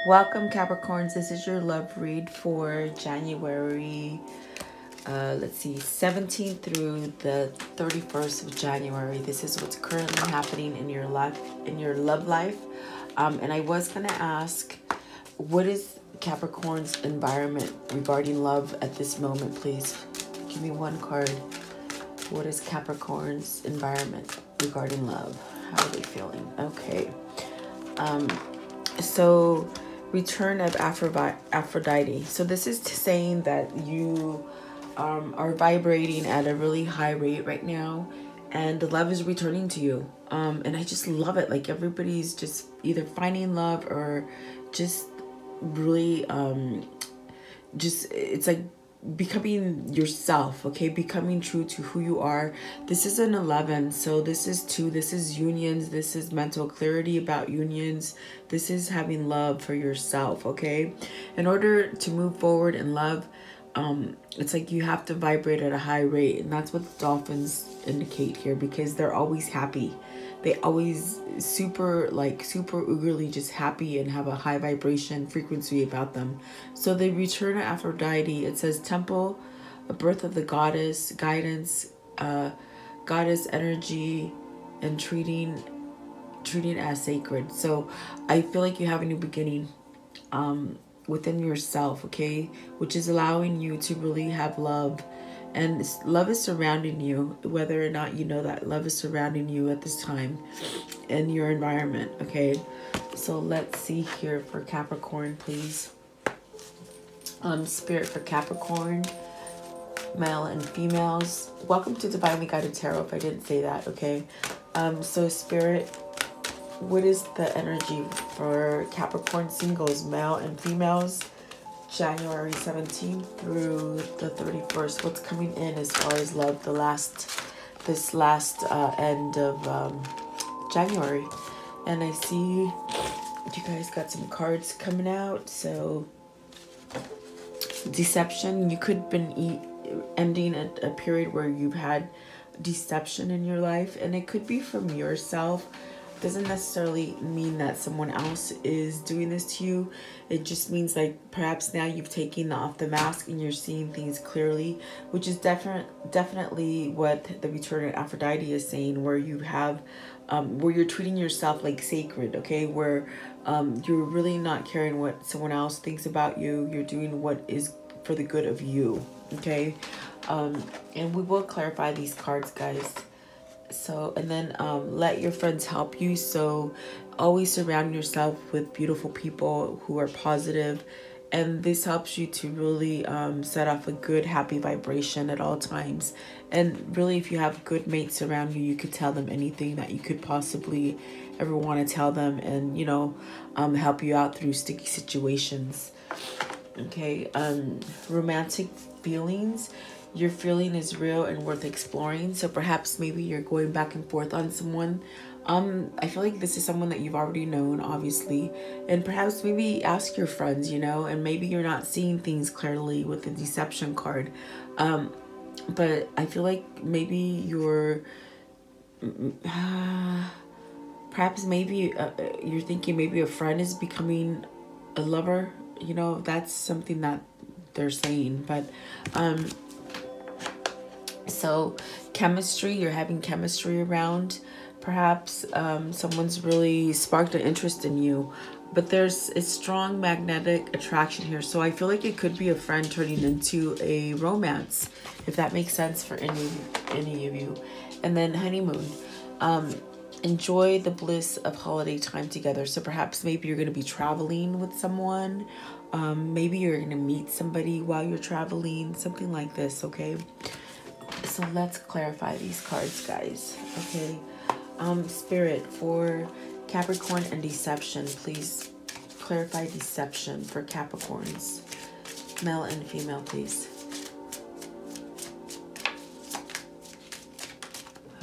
Welcome, Capricorns. This is your love read for January, let's see, 17th through the 31st of January. This is what's currently happening in your life, in your love life. And I was going to ask, what is Capricorn's environment regarding love at this moment, please? Give me one card. What is Capricorn's environment regarding love? How are they feeling? Okay. So return of Aphrodite. So this is saying that you are vibrating at a really high rate right now, and the love is returning to you. And I just love it. Like everybody's just either finding love or just really it's like becoming yourself, okay? Becoming true to who you are. This is an 11, so this is 2. This is unions. This is mental clarity about unions. This is having love for yourself, okay? In order to move forward in love, it's like you have to vibrate at a high rate, and that's what the dolphins indicate here, because they're always happy. They always super eagerly just happy and have a high vibration frequency about them. So the return of Aphrodite, it says temple, a birth of the goddess, guidance, goddess energy, and treating as sacred. So I feel like you have a new beginning within yourself, okay, which is allowing you to really have love. And love is surrounding you, whether or not you know that love is surrounding you at this time in your environment, okay? So let's see here for Capricorn, please. Spirit for Capricorn, male and females. Welcome to Divinely Guided Tarot, if I didn't say that, okay? So Spirit, what is the energy for Capricorn singles, male and females? January 17th through the 31st. What's coming in as far as love this last end of January? And I see you guys got some cards coming out. So deception, you could have been ending a period where you've had deception in your life, and it could be from yourself. Doesn't necessarily mean that someone else is doing this to you. It just means like perhaps now you've taken off the mask and you're seeing things clearly, which is definitely what the return of Aphrodite is saying, where you have where you're treating yourself like sacred, okay, where you're really not caring what someone else thinks about you. You're doing what is for the good of you, okay? And we will clarify these cards, guys. So, and then let your friends help you. So always surround yourself with beautiful people who are positive, and this helps you to really set off a good happy vibration at all times. And really, if you have good mates around you, you could tell them anything that you could possibly ever want to tell them, and you know, help you out through sticky situations, okay? Romantic feelings, your feeling is real and worth exploring. So perhaps maybe you're going back and forth on someone. I feel like this is someone that you've already known, obviously, and perhaps maybe ask your friends, you know, and maybe you're not seeing things clearly with the deception card. But I feel like maybe you're perhaps maybe you're thinking maybe a friend is becoming a lover, you know. That's something that they're saying. But so chemistry, you're having chemistry around. Perhaps someone's really sparked an interest in you, but there's a strong magnetic attraction here. So I feel like it could be a friend turning into a romance, if that makes sense for any of you. And then honeymoon, enjoy the bliss of holiday time together. So perhaps maybe you're going to be traveling with someone. Maybe you're going to meet somebody while you're traveling, something like this, okay? So let's clarify these cards, guys, okay? Spirit for Capricorn and deception, please clarify deception for Capricorns, male and female, please.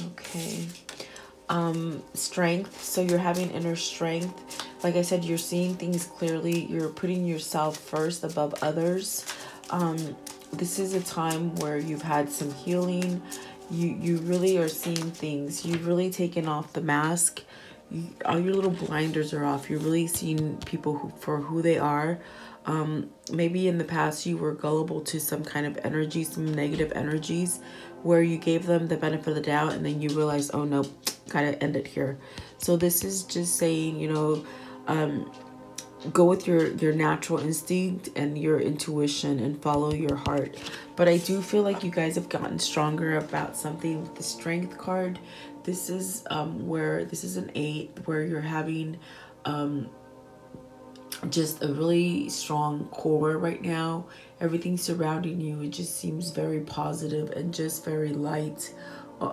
Okay. Strength, so you're having inner strength. Like I said, you're seeing things clearly. You're putting yourself first above others. This is a time where you've had some healing. You really are seeing things. You've really taken off the mask. all your little blinders are off. You're really seeing people for who they are. Maybe in the past you were gullible to some kind of energy, some negative energies, where you gave them the benefit of the doubt, and then you realize, oh no, gotta end it here. So this is just saying, you know, go with your natural instinct and your intuition and follow your heart. But I do feel like you guys have gotten stronger about something with the Strength card. This is where this is an 8, where you're having just a really strong core right now. Everything surrounding you, it just seems very positive and just very light.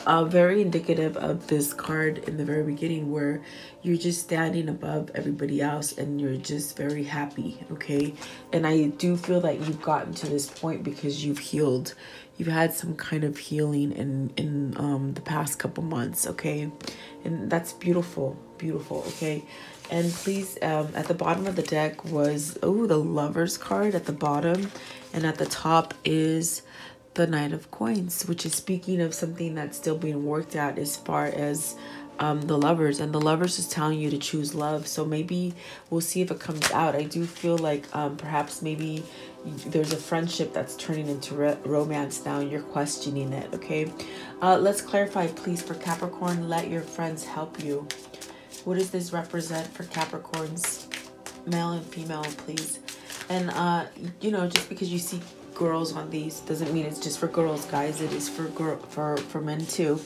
Very indicative of this card in the very beginning, where you're just standing above everybody else and you're just very happy. Okay, and I do feel that you've gotten to this point because you've healed. You've had some kind of healing in the past couple months. Okay, and that's beautiful, beautiful. Okay, and please, at the bottom of the deck was, oh, the Lovers card at the bottom, and at the top is the Knight of Coins, which is speaking of something that's still being worked out as far as the Lovers. And the Lovers is telling you to choose love. So maybe we'll see if it comes out. I do feel like perhaps maybe there's a friendship that's turning into romance now, and you're questioning it. Okay, let's clarify, please, for Capricorn. Let your friends help you. What does this represent for Capricorns, male and female, please? And you know, just because you see girls on these doesn't mean it's just for girls, guys. It is for men too.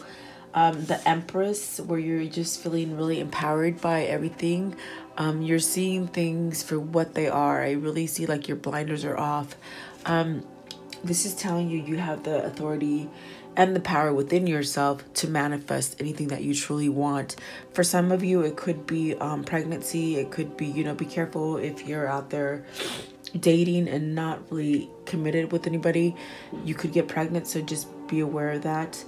The Empress, where you're just feeling really empowered by everything. You're seeing things for what they are. I really see like your blinders are off. This is telling you have the authority and the power within yourself to manifest anything that you truly want. For some of you, it could be pregnancy. It could be, you know, be careful if you're out there dating and not really committed with anybody. You could get pregnant, so just be aware of that.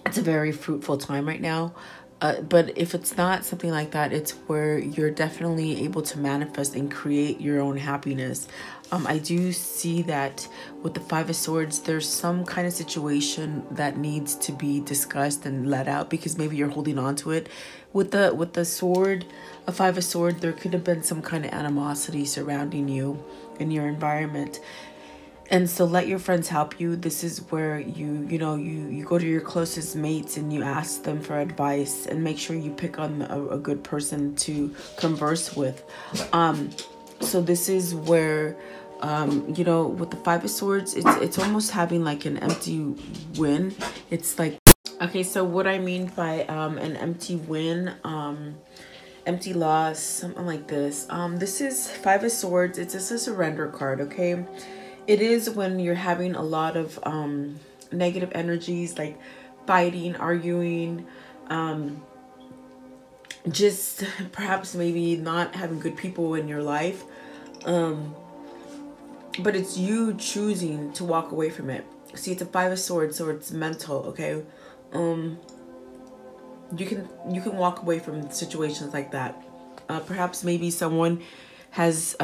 It's a very fruitful time right now. But if it's not something like that, it's where you're definitely able to manifest and create your own happiness. I do see that with the Five of Swords, there's some kind of situation that needs to be discussed and let out, because maybe you're holding on to it. With the sword, a Five of Swords, there could have been some kind of animosity surrounding you in your environment. And so let your friends help you. This is where you go to your closest mates and you ask them for advice, and make sure you pick on a good person to converse with. So this is where, you know, with the Five of Swords, it's almost having like an empty win. It's like, okay, so what I mean by an empty win, empty loss, something like this. This is Five of Swords. It's just a surrender card, okay? It is when you're having a lot of negative energies, like fighting, arguing, just perhaps maybe not having good people in your life. But it's you choosing to walk away from it. See, it's a Five of Swords, so it's mental, okay? You can walk away from situations like that. Perhaps maybe someone has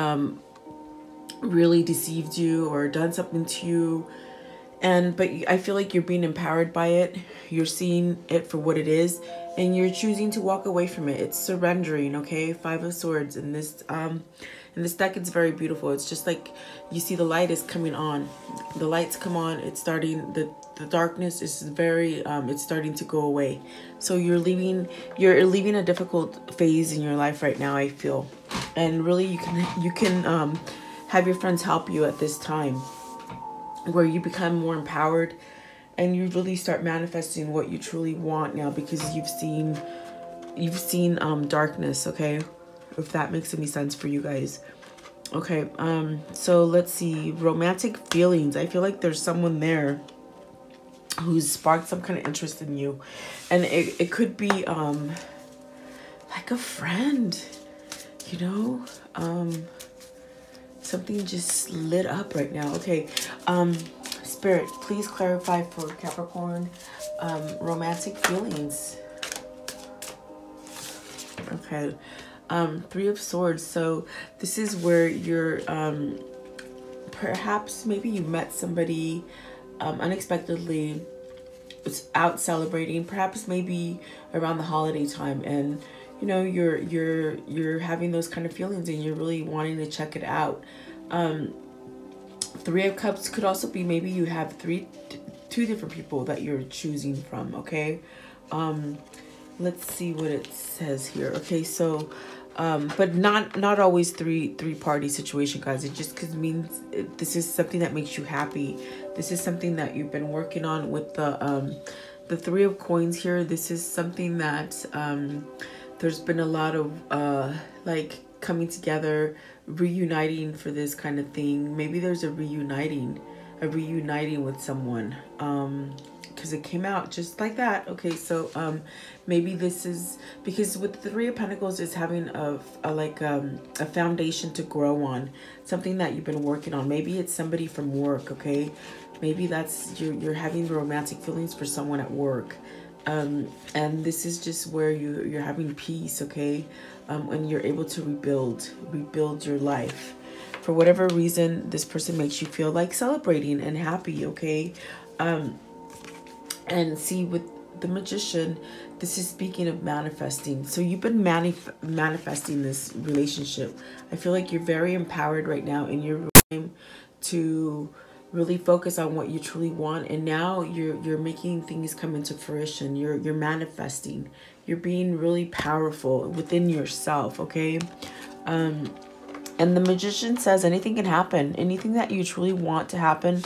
really deceived you or done something to you, but I feel like you're being empowered by it. You're seeing it for what it is, and you're choosing to walk away from it. It's surrendering, okay? Five of Swords in this deck, it's very beautiful. It's just like you see the light is coming on. The lights come on. It's starting, the darkness is very it's starting to go away. So you're leaving a difficult phase in your life right now, I feel. And really you can have your friends help you at this time, where you become more empowered and you really start manifesting what you truly want now, because you've seen darkness, okay? If that makes any sense for you guys. Okay, so let's see. Romantic feelings. I feel like there's someone there who's sparked some kind of interest in you, and it could be like a friend, you know. Something just lit up right now. Okay, Spirit, please clarify for Capricorn romantic feelings. Okay, Three of Swords. So this is where you're perhaps maybe you met somebody unexpectedly, out celebrating, perhaps maybe around the holiday time, and you know, you're having those kind of feelings and you're really wanting to check it out. Three of Cups could also be maybe you have two different people that you're choosing from, okay? Let's see what it says here. Okay, so but not always three party situation, guys. It just means this is something that makes you happy. This is something that you've been working on with the Three of Coins here. This is something that there's been a lot of like coming together, reuniting for this kind of thing. Maybe there's a reuniting with someone, because it came out just like that. Okay, so maybe this is because with the Three of Pentacles is having a foundation to grow on, something that you've been working on. Maybe it's somebody from work, okay? Maybe that's you're having romantic feelings for someone at work. And this is just where you're having peace, okay? And you're able to rebuild your life. For whatever reason, this person makes you feel like celebrating and happy, okay? And see, with the Magician, this is speaking of manifesting. So you've been manifesting this relationship. I feel like you're very empowered right now in your time to really focus on what you truly want, and now you're making things come into fruition. You're manifesting. You're being really powerful within yourself, okay? And the Magician says anything can happen. Anything that you truly want to happen,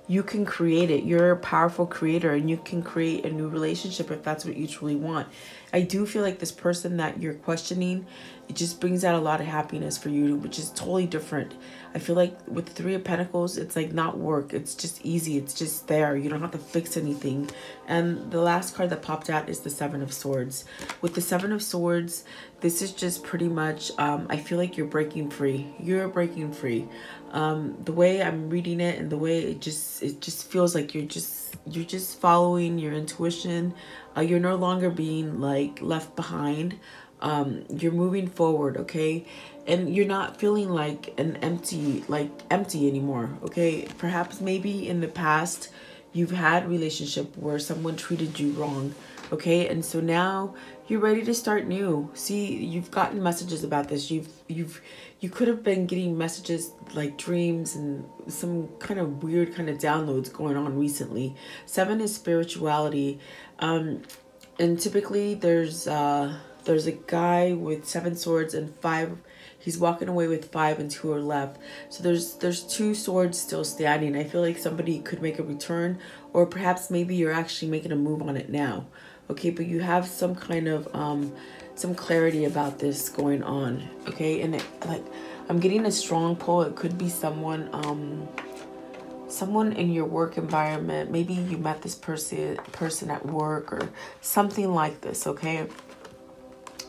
you can create it. You're a powerful creator, and you can create a new relationship if that's what you truly want. I do feel like this person that you're questioning, it just brings out a lot of happiness for you, which is totally different. I feel like with the Three of Pentacles, it's like not work. It's just easy. It's just there. You don't have to fix anything. And the last card that popped out is the Seven of Swords. With the Seven of Swords, this is just pretty much, I feel like you're breaking free. You're breaking free. The way I'm reading it and the way it just feels like you're just following your intuition. You're no longer being like left behind. You're moving forward, okay? And you're not feeling like empty anymore, okay? Perhaps maybe in the past you've had a relationship where someone treated you wrong, okay? And so now you're ready to start new. See, you've gotten messages about this. You could have been getting messages like dreams and some kind of weird kind of downloads going on recently. Seven is spirituality. And typically there's a guy with 7 swords and 5. He's walking away with 5 and 2 are left. So there's 2 swords still standing. I feel like somebody could make a return, or perhaps maybe you're actually making a move on it now. Okay, but you have some kind of some clarity about this going on. Okay, and I'm getting a strong pull. It could be someone in your work environment. Maybe you met this person at work or something like this, okay?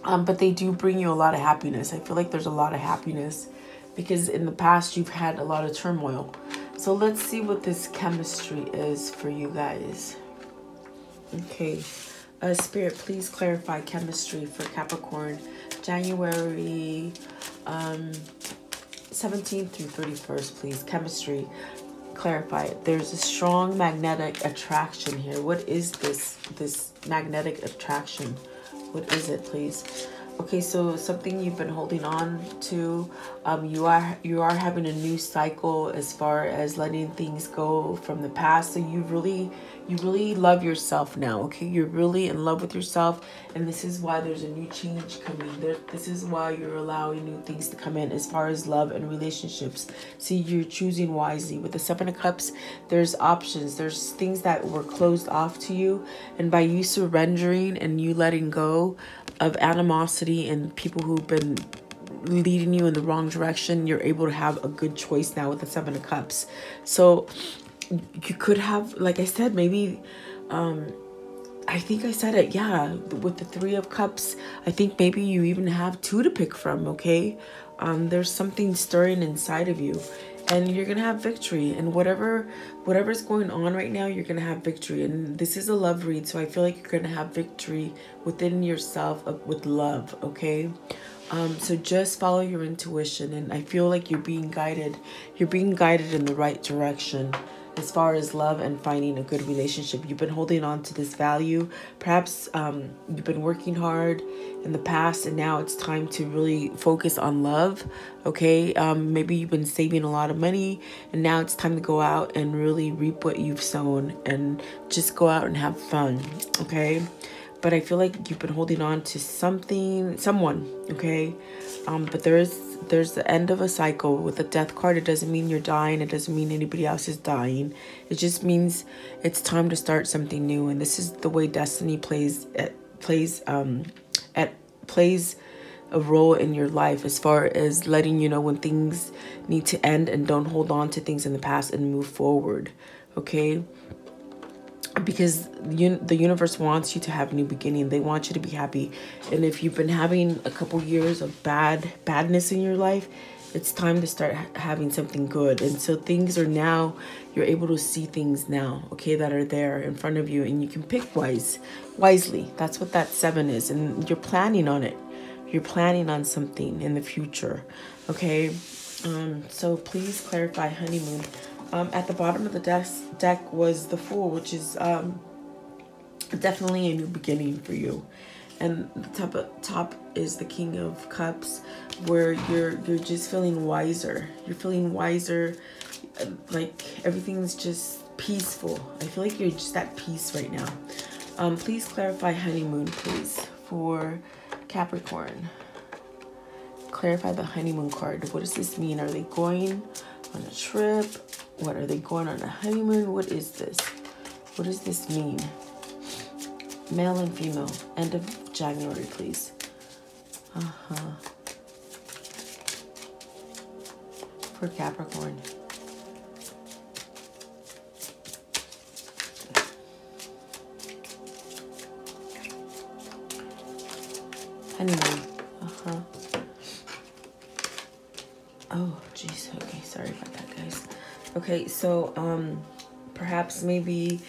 But they do bring you a lot of happiness. I feel like there's a lot of happiness because in the past you've had a lot of turmoil. So let's see what this chemistry is for you guys. Okay, Spirit, please clarify chemistry for Capricorn, January 17th through 31st, please. Chemistry, clarify it. There's a strong magnetic attraction here. What is this magnetic attraction? What is it, please? Okay, so something you've been holding on to. You are having a new cycle as far as letting things go from the past. So you really love yourself now, okay? You're really in love with yourself, and this is why there's a new change coming. This is why you're allowing new things to come in as far as love and relationships. See, you're choosing wisely. With the Seven of Cups, there's options. There's things that were closed off to you, and by you surrendering and you letting go of animosity and people who've been leading you in the wrong direction, you're able to have a good choice now with the Seven of Cups. So you could have, like I said, maybe I think I said it, yeah, with the Three of Cups, I think maybe you even have 2 to pick from, okay? There's something stirring inside of you, and you're gonna have victory. And whatever's going on right now, you're gonna have victory. And this is a love read, so I feel like you're gonna have victory within yourself with love, okay? So just follow your intuition, and I feel like you're being guided. You're being guided in the right direction. as far as love and finding a good relationship. You've been holding on to this value. Perhaps you've been working hard in the past, and now it's time to really focus on love. Okay, maybe you've been saving a lot of money, and now it's time to go out and really reap what you've sown, and just go out and have fun. Okay, but I feel like you've been holding on to someone. Okay, but there's the end of a cycle with the death card. It doesn't mean you're dying. It doesn't mean anybody else is dying. It just means it's time to start something new. And this is the way destiny plays a role in your life, as far as letting you know when things need to end, and don't hold on to things in the past and move forward. Okay, because the universe wants you to have a new beginning. They want you to be happy. And if you've been having a couple years of badness in your life, it's time to start having something good. And so things are now, you're able to see things now, okay, that are there in front of you, and you can pick wisely. That's what that 7 is. And you're planning on it. You're planning on something in the future. Okay, so please clarify honeymoon. At the bottom of the deck was the Fool, which is definitely a new beginning for you. And the top is the King of Cups, where you're just feeling wiser. You're feeling wiser, like everything's just peaceful. I feel like you're just at peace right now. Please clarify honeymoon, please, for Capricorn. Clarify the honeymoon card. What does this mean? Are they going on a trip? What, are they going on a honeymoon? What is this? What does this mean? Male and female. End of January, please. For Capricorn. Honeymoon. Oh, jeez. Okay, sorry about that, guys. Okay, so perhaps maybe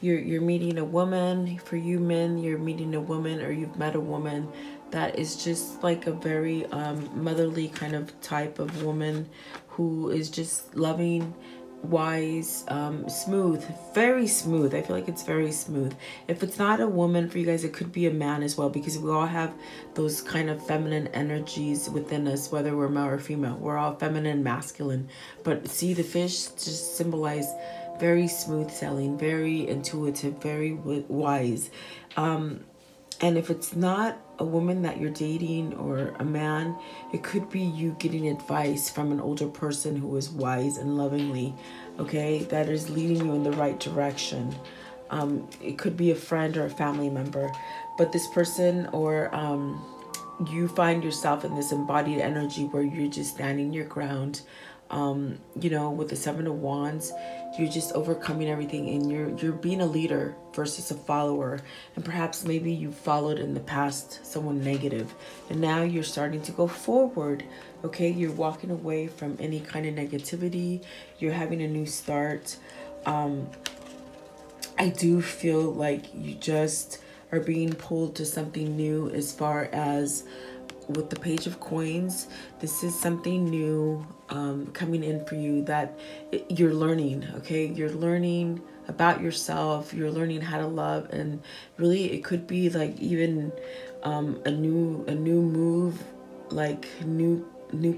you're meeting a woman. For you men, you're meeting a woman, or you've met a woman that is just like a very motherly kind of type of woman, who is just loving, wise, smooth, very smooth. I feel like it's very smooth. If it's not a woman for you guys, it could be a man as well, because we all have those kind of feminine energies within us, whether we're male or female. We're all feminine, masculine. But see, the fish just symbolize very smooth sailing, very intuitive, very wise. And if it's not a woman that you're dating, or a man, it could be you getting advice from an older person who is wise and lovingly, okay, that is leading you in the right direction. It could be a friend or a family member, but this person, or you find yourself in this embodied energy where you're just standing your ground. You know, with the 7 of Wands, you're just overcoming everything, and you're being a leader versus a follower. And perhaps maybe you followed in the past someone negative, and now you're starting to go forward. Okay, you're walking away from any kind of negativity. You're having a new start. I do feel like you just are being pulled to something new, as far as with the Page of Coins. This is something new coming in for you, that you're learning. Okay, you're learning about yourself. You're learning how to love, and really it could be like even a new move, like new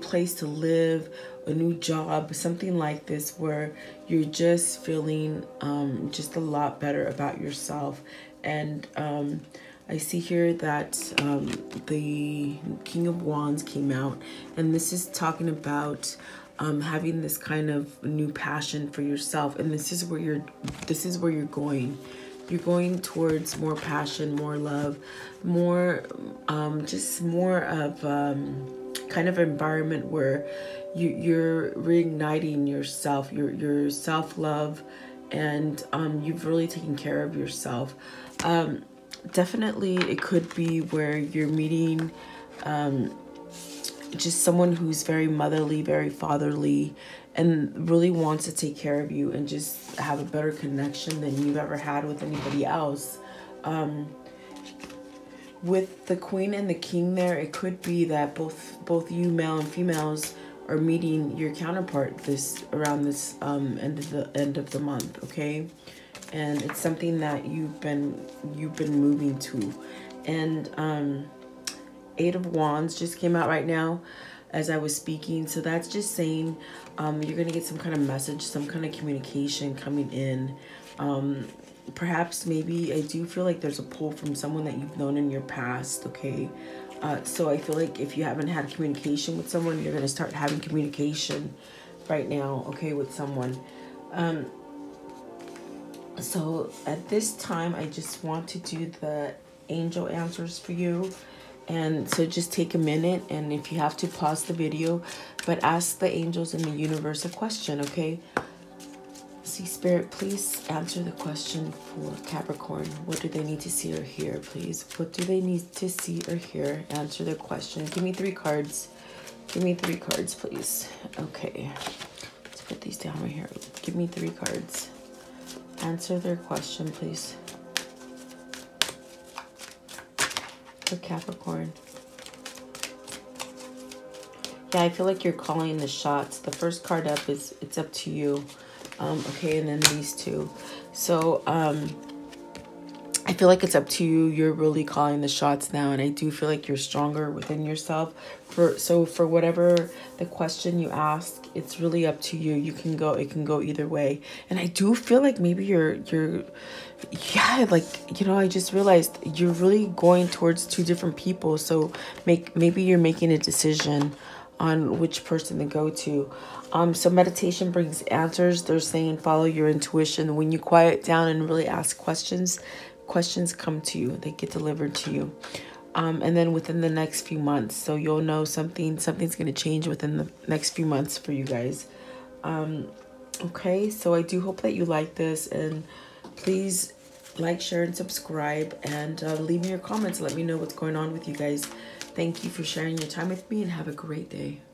place to live, a new job, something like this, where you're just feeling just a lot better about yourself. And I see here that the King of Wands came out, and this is talking about having this kind of new passion for yourself. And this is where you're going. You're going towards more passion, more love, more just more of kind of environment where you're reigniting yourself, your self-love, and you've really taken care of yourself. Definitely it could be where you're meeting just someone who's very motherly, very fatherly, and really wants to take care of you and just have a better connection than you've ever had with anybody else. With the Queen and the King there, it could be that both you male and females or meeting your counterpart this around this end of the month, okay? And it's something that you've been moving to. And Eight of Wands just came out right now as I was speaking. So that's just saying you're going to get some kind of message, some kind of communication coming in. Perhaps maybe I do feel like there's a pull from someone that you've known in your past, okay? So I feel like if you haven't had communication with someone, you're going to start having communication right now, okay, with someone. So at this time, I just want to do the angel answers for you. And so just take a minute, and if you have to, pause the video, but ask the angels in the universe a question, okay? See, Spirit, please answer the question for Capricorn. What do they need to see or hear, please? What do they need to see or hear? Answer the question. Give me 3 cards. Give me 3 cards, please. Okay. Let's put these down right here. Give me 3 cards. Answer their question, please. For Capricorn. Yeah, I feel like you're calling the shots. The first card up is, it's up to you. Okay, and then these 2. So, I feel like it's up to you. You're really calling the shots now, and I do feel like you're stronger within yourself. For whatever the question you ask, it's really up to you. You can go, it can go either way. And I do feel like maybe you're yeah, like, you know, I just realized you're really going towards 2 different people. So maybe you're making a decision on which person to go to. So meditation brings answers. They're saying follow your intuition. When you quiet down and really ask questions, questions come to you. They get delivered to you. And then within the next few months, so you'll know something's going to change within the next few months for you guys. Okay, so I do hope that you like this, and please like, share, and subscribe, and leave me your comments. Let me know what's going on with you guys. Thank you for sharing your time with me, and have a great day.